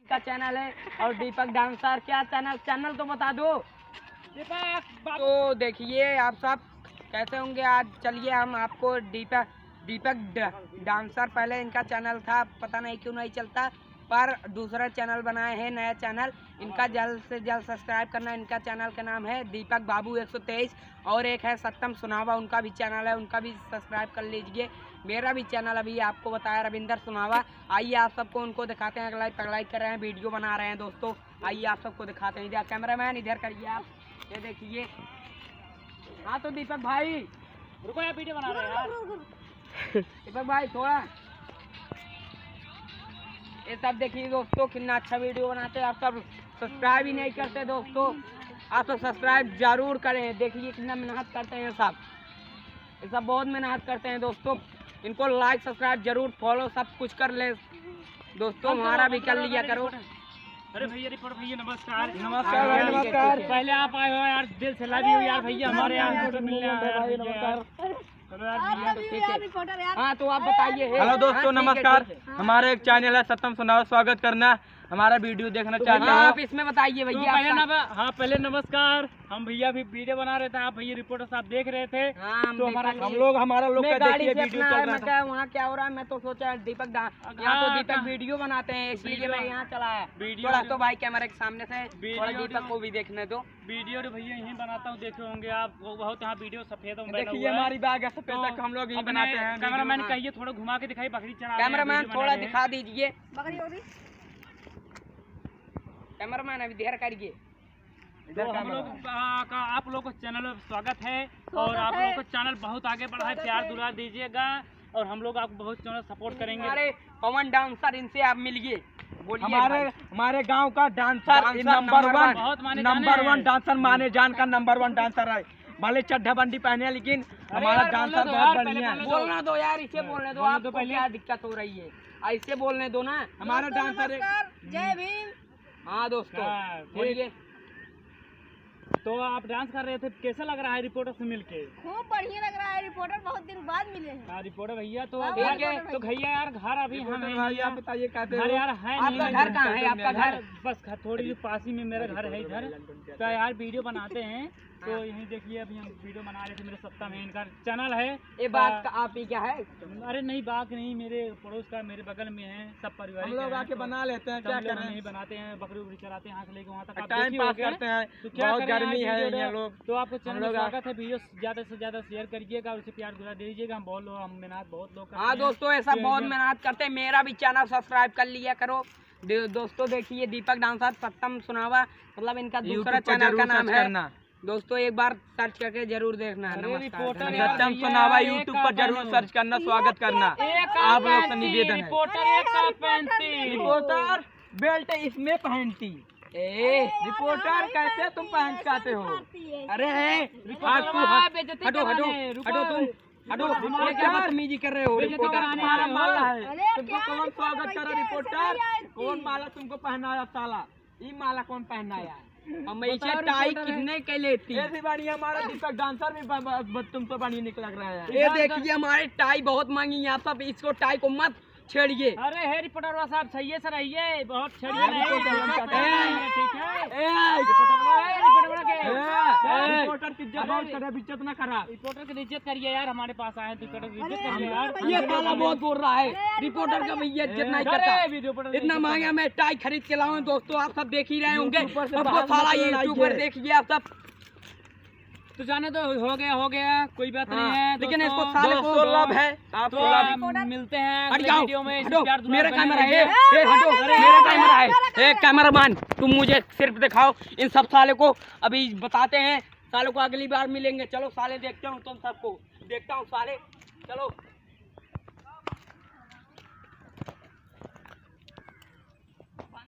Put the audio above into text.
का चैनल है और दीपक डांसर। क्या चैनल तो बता दो दीपक। तो देखिए आप सब कैसे होंगे आज। चलिए हम आपको दीपक डांसर, पहले इनका चैनल था, पता नहीं क्यों नहीं चलता, पर दूसरा चैनल बनाए हैं, नया चैनल। इनका जल्द से जल्द सब्सक्राइब करना। इनका चैनल का नाम है दीपक बाबू 123 और एक है सत्यम सुनावा, उनका भी चैनल है, उनका भी सब्सक्राइब कर लीजिए। मेरा भी चैनल अभी आपको बताया रविंदर सुनावा। आइए आप सबको उनको दिखाते हैं, अगलाई कर रहे हैं, वीडियो बना रहे हैं दोस्तों। आइए आप सबको दिखाते हैं। इधर कैमरामैन इधर करिए आप, ये देखिए। हाँ तो दीपक भाई रुको यार, वीडियो बना रहे हैं यार। दीपक भाई थोड़ा ये सब देखिए दोस्तों, कितना अच्छा वीडियो बनाते हैं। आप सब सब्सक्राइब ही नहीं करते दोस्तों, आप सब सब्सक्राइब जरूर करें। देखिए कितना मेहनत करते हैं सब, ये सब बहुत मेहनत करते हैं दोस्तों। इनको लाइक सब्सक्राइब जरूर, फॉलो सब कुछ कर ले दोस्तों, हमारा भी कर लिया करो। अरे भैया रिपोर्ट भैया नमस्कार। नमस्कार नमस्कार। पहले आप आए हो यार, दिल से लव यू यार भैया, हमारे यहाँ से मिलने आए यार भैया। हाँ तो आप बताइए। हेलो दोस्तों नमस्कार, हमारे एक चैनल है सत्यम सुनावा, स्वागत करना, हमारा वीडियो देखना चाहते हैं आप इसमें बताइए भैया। पहले नमस्कार, हम भैया भी वीडियो बना रहे थे, आप भैया रिपोर्टर साहब देख रहे थे। तो हमारा लोग का गाड़ी देखिए से वीडियो अपना चल है, रहा मैं था। क्या वहाँ क्या हो रहा है, मैं तो सोचा दीपक यहाँ तो दीपक वीडियो बनाते हैं, इसलिए मैं यहाँ चला है। थोड़ा तो भाई कैमरे के सामने से थोड़ा दीपक को भी देखने दो। वीडियो भैया यहीं बनाता हूँ, देखे होंगे आप, बहुत यहाँ वीडियो सफेद देखिए हमारी बैग है सफेद तक, हम लोग यही बनाते हैं। कैमरामैन कहिए थोड़ा घुमा के दिखाई, बकरी चढ़ा। कैमरामैन थोड़ा दिखा दीजिए, कैमरामैन अभी देर करिए। तो हम लोग का आप लोग को चैनल में स्वागत है और आप लोगों को चैनल बहुत आगे बढ़ा है, प्यार दुलार दीजिएगा और हम लोग आपको बहुत चैनल सपोर्ट करेंगे। हमारे पवन डांसर, इनसे आप मिलिए, बोलिए। हमारे गांव का डांसर नंबर वन डांसर माने जान का नंबर 1 डांसर है। भले चड्ढा बंडी पहने हैं, लेकिन हमारा डांसर बहुत बढ़िया है। बोलना दो यार, इसे बोलने दो, आपको पहले क्या दिक्कत हो रही है, ऐसे बोलने दो ना। हमारा डांसर जय भीम। हाँ दोस्तों बोलिए। तो आप डांस कर रहे थे, कैसा लग रहा है रिपोर्टर से मिलके? खूब बढ़िया लग रहा है, रिपोर्टर बहुत दिन बाद मिले हैं। हाँ रिपोर्टर भैया, तो तो भैया यार घर अभी आप बताइए कहते घर यार है नहीं। आपका घर कहाँ है? आपका घर बस थोड़ी पास ही में मेरा घर है इधर। तो यार वीडियो बनाते हैं, तो यही देखिए अभी हम वीडियो बना रहे थे, मेरे सप्ताह में इनका चैनल है। ये बात का आप ही क्या है? अरे नहीं बात नहीं, मेरे पड़ोस का, मेरे बगल में है, सब परिवार हम लोग आके बना लेते हैं, क्या करें, नहीं बनाते हैं, बकरी उकरी चलाते हैं, यहाँ से लेके वहाँ तक टाइम पास करते हैं। तो क्या बहुत गर्मी है ये लोग। तो आपको चैनल में स्वागत है, वीडियो ज्यादा से ज्यादा शेयर करिएगा और उसे प्यार दुला दीजिएगा। हम बहुत लोग, हम मेहनत बहुत लोग। हाँ दोस्तों ऐसा बहुत मेहनत करते हैं, मेरा भी चैनल सब्सक्राइब कर लिया करो दोस्तों। देखिए दीपक डांसर सत्यम सुनावा, मतलब इनका दूसरा चैनल का नाम है दोस्तों, एक बार सर्च करके जरूर देखना। सत्यम सुनावा यूट्यूब पर जरूर सर्च करना, स्वागत करना, आप लोग से निवेदन है। रिपोर्टर बेल्ट इसमें पहनती, रिपोर्टर कैसे तुम पहन पाते हो? अरे हटो हटो हटो, तुम हटो, ये क्या बदतमीजी कर रहे हो? रिपोर्टर हमारा माला है, तुमको कौन स्वागत करा? रिपोर्टर कौन माला तुमको पहनाया? साला ये माला कौन पहनाया? हमेशा टाई कितने के लेती? ऐसी बढ़िया हमारा दीपक डांसर भी तुमसे बढ़िया निकल रहा है। ये देखिए हमारे टाई बहुत महंगी है, आप सब इसको टाई को मत छेड़िए। अरे है रिपोर्टर साहब, सही है सर, रहिए, बहुत छेड़िए नहीं, ठीक है। रिपोर्टर की इज्जत बहुत करे, इज्जत ना करा। रिपोर्टर की इज्जत करिए यार, हमारे पास आए हैं, रिपोर्टर की इज्जत करिए यार। ये साला बहुत बोल रहा है, रिपोर्टर का भैया इज्जत नहीं करता। इतना महंगा मैं टाई खरीद के लाऊं दोस्तों, आप सब देख ही रहे होंगे। सबको साला ये यूट्यूबर देखिए आप सब। तो जाने तो हो गया, कोई बात नहीं है, लेकिन इसको साले को लब है। आप तो मिलते हैं अगले वीडियो में। मेरा कैमरा है, हटो, मेरा कैमरा है। कैमरामैन तुम मुझे सिर्फ दिखाओ इन सब साले को, अभी बताते हैं सालों को, अगली बार मिलेंगे। चलो साले देखता हूँ, तुम सबको देखता हूँ साले, चलो।